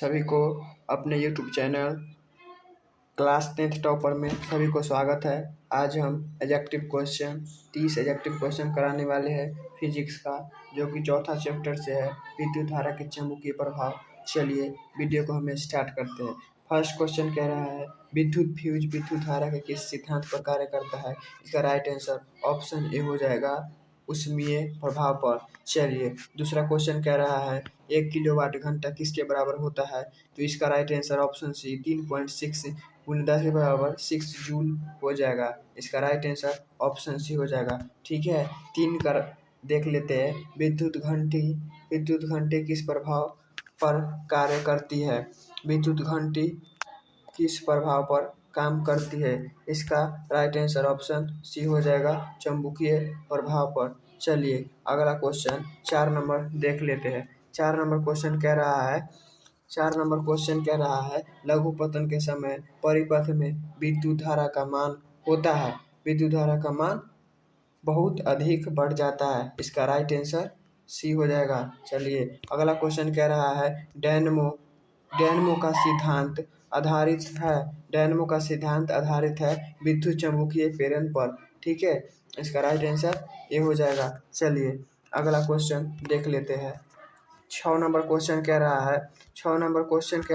सभी को अपने YouTube channel class 10th topper में सभी को स्वागत है। आज हम एडजेक्टिव क्वेश्चन 30 एडजेक्टिव क्वेश्चन कराने वाले हैं फिजिक्स का, जो कि चौथा चैप्टर से है, विद्युत धारा के चुंबकीय प्रभाव। चलिए वीडियो को हमें स्टार्ट करते हैं। फर्स्ट क्वेश्चन कह रहा है विद्युत फ्यूज विद्युत धारा के किस सिद्धांत पर कार्य करता है। इसका राइट आंसर ऑप्शन ए हो जाएगा, ऊष्मीय प्रभाव पर। चलिए दूसरा क्वेश्चन कह रहा है 1 किलोवाट घंटा किसके बराबर होता है। तो इसका राइट आंसर ऑप्शन सी 3.6 गुणे 10 के बराबर 6 जूल हो जाएगा। इसका राइट आंसर ऑप्शन सी हो जाएगा। ठीक है, 3 कर देख लेते हैं। विद्युत घंटी किस प्रभाव पर कार्य करती है। विद्युत घंटी किस प्रभाव पर काम करती है। इसका राइट आंसर ऑप्शन सी हो जाएगा, चुंबकीय प्रभाव पर। चलिए अगला क्वेश्चन 4 नंबर देख लेते हैं। 4 नंबर क्वेश्चन कह रहा है लघु पतन के समय परिपथ में विद्युत धारा का मान होता है। विद्युत धारा का मान बहुत अधिक बढ़ जाता है। इसका राइट आंसर सी हो जाएगा। चलिए अगला क्वेश्चन कह रहा है डायनमो का सिद्धांत आधारित है विद्युत चुम्बकीय प्रेरण पर। ठीक है, इसका राइट आंसर ये हो जाएगा। चलिए अगला क्वेश्चन देख लेते हैं। 6 नंबर क्वेश्चन कह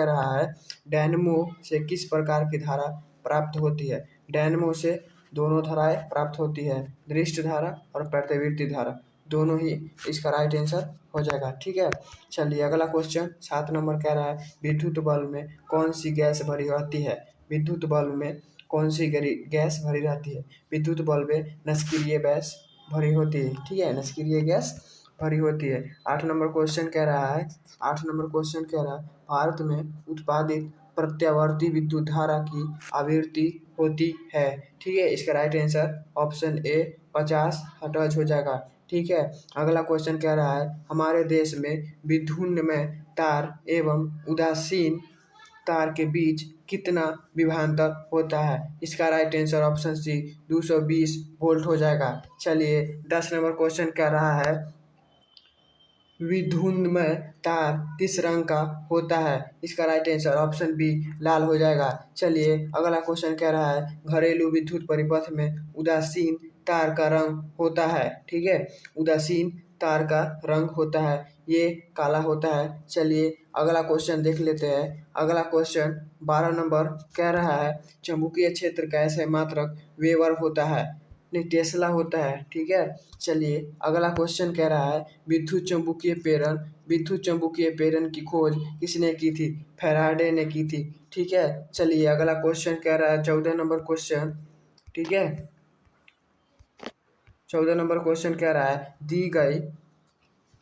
रहा है डायनमो से किस प्रकार की धारा प्राप्त होती है। डायनमो से दोनों धाराएं प्राप्त होती है, दृष्ट धारा और प्रतिवर्ती धारा, दोनों ही। इसका राइट आंसर हो जाएगा। ठीक है, चलिए अगला क्वेश्चन 7 नंबर कह रहा है विद्युत बल्ब में कौन सी गैस भरी रहती है। विद्युत बल्ब में कौन सी गैस भरी रहती है। विद्युत बल्ब में निष्क्रिय गैस भरी होती है। ठीक है, निष्क्रिय गैस भरी होती है। 8 नंबर क्वेश्चन कह रहा है भारत में उत्पादित प्रत्यावर्ती विद्युत धारा की आवृत्ति होती है। ठीक है, इसका राइट आंसर ऑप्शन ए 50 हर्ट्ज हो जाएगा। ठीक है, अगला क्वेश्चन कह रहा है हमारे देश में विद्युन्मय तार एवं उदासीन तार के बीच कितना विभवांतर होता है। इसका right answer option C 220 volt हो जाएगा। चलिए 10 नंबर क्वेश्चन कह रहा है विद्युन्मय तार किस रंग का होता है। इसका राइट आंसर ऑप्शन बी लाल हो जाएगा। चलिए अगला क्वेश्चन कह रहा है घरेलू विद्युत परिपथ में उदासीन तार का रंग होता है। ठीक है, उदासीन तार का रंग होता है, ये काला होता है। चलिए अगला क्वेश्चन देख लेते हैं। अगला क्वेश्चन 12 नंबर कह रहा है चुंबकीय क्षेत्र का ऐसे मात्रक वेबर होता है, नहीं टेस्ला होता है। ठीक है, चलिए अगला क्वेश्चन कह रहा है विद्युत चुंबकीय प्रेरण की खोज किसने की थी। फैराडे ने की थी। ठीक है, चलिए अगला क्वेश्चन कह रहा है 14 नंबर क्वेश्चन। ठीक है, 14 नंबर क्वेश्चन कह रहा है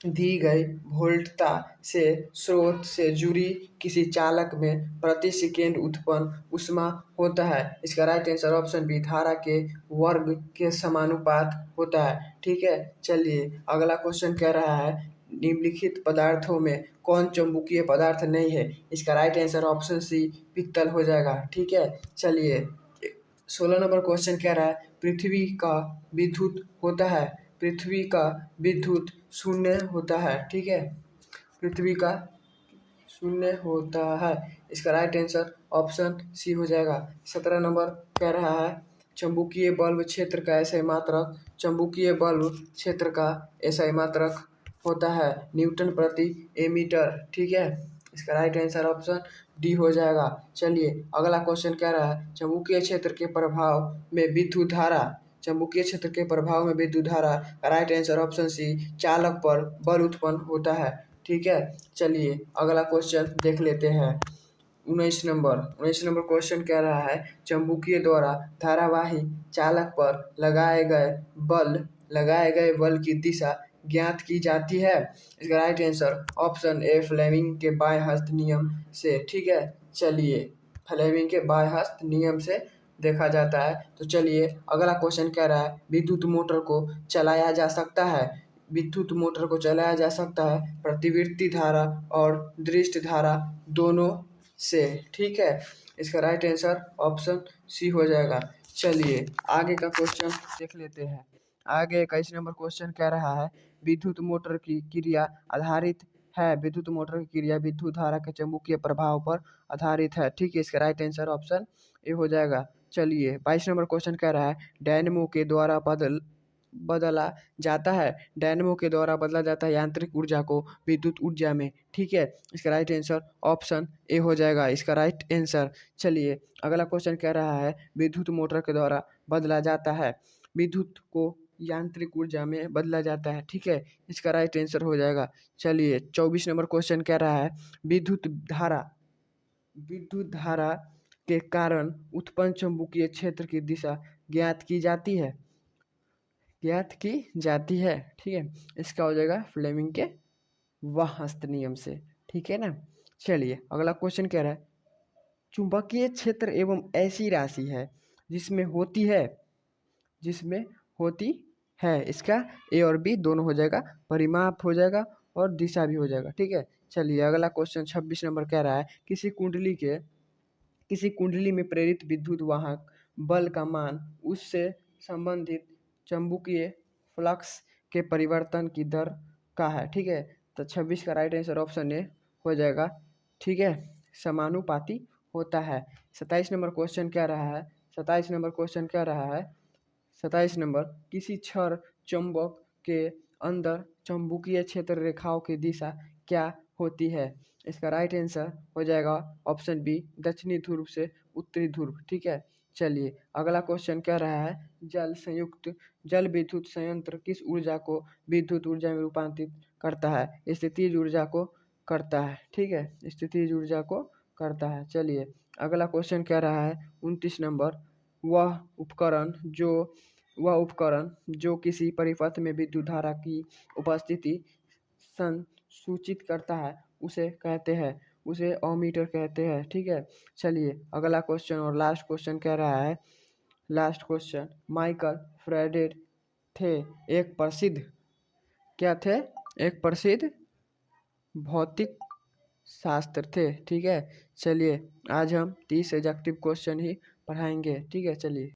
दी गई वोल्टता से स्रोत से जुड़ी किसी चालक में प्रति सेकेंड उत्पन्न ऊष्मा होता है। इसका राइट आंसर ऑप्शन बी धारा के वर्ग के समानुपात होता है। ठीक है, चलिए अगला क्वेश्चन कह रहा है निम्नलिखित पदार्थों में कौन चुंबकीय पदार्थ नहीं है। इसका राइट आंसर ऑप्शन सी पित्तल हो जाएगा। ठीक है, चलिए 16 नंबर क्वेश्चन कह रहा है पृथ्वी का विद्युत शून्य होता है। ठीक है, पृथ्वी का शून्य होता है। इसका राइट आंसर ऑप्शन सी हो जाएगा। 17 नंबर कह रहा है चुंबकीय बल्ब क्षेत्र का ऐसा मात्रक होता है न्यूटन प्रति एमीटर। ठीक है, इसका राइट आंसर ऑप्शन डी हो जाएगा। चलिए अगला क्वेश्चन कह रहा है चुंबकीय क्षेत्र के प्रभाव में विद्युत धारा का राइट आंसर ऑप्शन सी चालक पर बल उत्पन्न होता है। ठीक है, चलिए अगला क्वेश्चन देख लेते हैं। 19 नंबर क्वेश्चन कह रहा है चुंबकीय द्वारा धारावाही चालक पर लगाए गए बल की दिशा ज्ञात की जाती है। इसका right answer option A Fleming के बाएं हस्त नियम से। ठीक है, चलिए फ्लेमिंग के बाएं हस्त नियम से देखा जाता है। तो चलिए अगला क्वेश्चन कह रहा है विद्युत मोटर को चलाया जा सकता है प्रतिवर्ती धारा और दृष्ट धारा दोनों से। ठीक है, इसका राइट आंसर ऑप्शन सी हो जाएगा। चलिए आगे का क्वेश्चन देख लेते हैं। आगे 21 नंबर क्वेश्चन कह रहा है विद्युत मोटर की क्रिया आधारित है। विद्युत मोटर की क्रिया विद्युत धारा के चुंबकीय प्रभाव पर आधारित है। ठीक है, इसका राइट आंसर ऑप्शन ए हो जाएगा। चलिए 22 नंबर क्वेश्चन कह रहा है डायनेमो के द्वारा बदला जाता है। डायनेमो के द्वारा बदला जाता है यांत्रिक ऊर्जा को विद्युत ऊर्जा में। ठीक है, इसका राइट आंसर ऑप्शन ए हो जाएगा, इसका राइट आंसर। चलिए अगला क्वेश्चन कह रहा है विद्युत मोटर के द्वारा बदला जाता है, विद्युत को यांत्रिक ऊर्जा में बदला जाता है। ठीक है, इसका राइट आंसर हो जाएगा। चलिए 24 नंबर क्वेश्चन कह रहा है विद्युत धारा के कारण उत्पन्न चुंबकीय क्षेत्र की दिशा ज्ञात की जाती है। ठीक है, इसका हो जाएगा फ्लेमिंग के वाहस्त नियम से। ठीक है ना। चलिए अगला क्वेश्चन कह रहा है चुंबकीय क्षेत्र एवं ऐसी राशि है जिसमें होती है। इसका ए और बी दोनों हो जाएगा, परिमाप हो जाएगा और दिशा भी हो जाएगा। ठीक है, चलिए अगला क्वेश्चन 26 नंबर कह रहा है किसी कुंडली में प्रेरित विद्युत वाहक बल का मान उससे संबंधित चुंबकीय फ्लक्स के परिवर्तन की दर का है। ठीक है, तो 26 का राइट आंसर ऑप्शन ए हो जाएगा। ठीक है, समानुपाती होता है। 27 नंबर क्वेश्चन कह रहा है 27 नंबर किसी छड़ चुंबक के अंदर चुंबकीय क्षेत्र रेखाओं की दिशा क्या होती है। इसका राइट आंसर हो जाएगा ऑप्शन बी, दक्षिणी ध्रुव से उत्तरी ध्रुव। ठीक है, चलिए अगला क्वेश्चन कह रहा है जल विद्युत संयंत्र किस ऊर्जा को विद्युत ऊर्जा में रूपांतरित करता है। स्थितिज ऊर्जा को करता है। ठीक है, स्थितिज ऊर्जा को करता है। चलिए अगला क्वेश्चन कह रहा है 29 नंबर वह उपकरण जो किसी परिपथ में विद्युत धारा की उपस्थिति संसूचित करता है उसे ओमीटर कहते हैं। ठीक है, चलिए अगला क्वेश्चन और लास्ट क्वेश्चन कह रहा है माइकल फैराडे थे एक प्रसिद्ध भौतिक शास्त्र थे। ठीक है, चलिए आज हम 30 एग्जेक्टिव क्वेश्चन ही पढ़ाएंगे। ठीक है, चलिए।